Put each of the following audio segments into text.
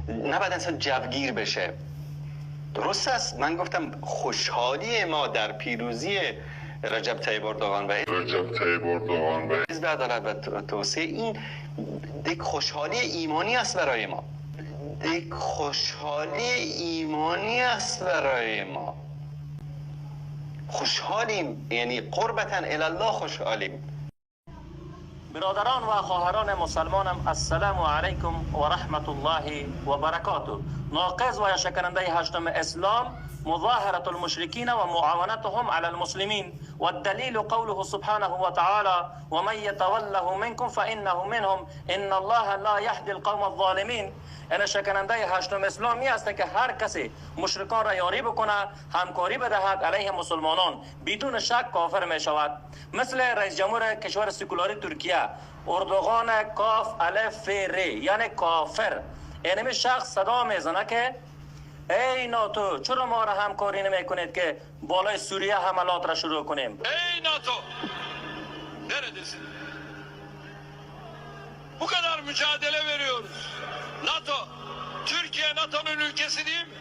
نباید انسان جوگیر بشه. درست است، من گفتم خوشحالی ما در پیروزی رجب طیب اردوغان و حزب عدالت و توسعه، این یک خوشحالی ایمانی است برای ما، یک خوشحالی ایمانی است برای ما. خوشحالیم، یعنی قربتاً الله خوشحالیم. برادران و خواهران مسلمانم، السلام علیکم و رحمت الله و برکاته. ناقض و شکننده هشتم اسلام مظاهرة المشركين ومعاونتهم على المسلمين، والدليل قوله سبحانه وتعالى ومن يتوله منكم فإنه منهم إن الله لا يهدي القوم الظالمين. این شکننده هشتم اسلامی است که هر کسی مشرکان را یاری بکنه، همکاری بدهد علیه مسلمانان، بدون شک کافر می شود. مثل رئیس جمهور کشور سکولاری ترکیه اردوغان کاف الف ف ر، یعنی کافر. اینمی شخص صدا میزنه که ای ناتو چرا ما را همکاری نمی کنید که بالای سوریه حملات را شروع کنیم؟ Ey NATO! Neredesin? Bu kadar mücadele veriyoruz. NATO, Türkiye NATO'nun ülkesi değil mi?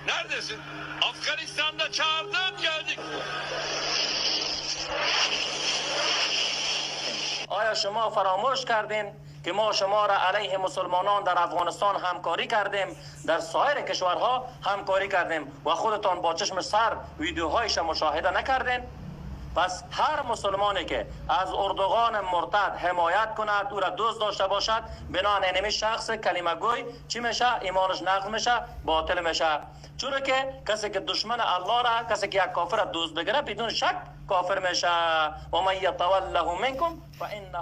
Neredesin? Afganistan'da çağırdın, geldik. آیا شما فراموش کردین که ما شما را علیه مسلمانان در افغانستان همکاری کردیم، در سایر کشورها همکاری کردیم و خودتان با چشم سر ویدیوهایش مشاهده نکردین؟ پس هر مسلمانی که از اردوغان مرتد حمایت کند، او را دوست داشته باشد، بنان اینمی شخص کلمه گوی چی میشه؟ ایمانش نقض میشه، باطل میشه. چون که کسی که دشمن الله را، کسی که یک کافر را دوست بگیره، بدون شک کافر میشه. و من یتوله منکم فانه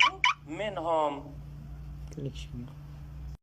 منهم.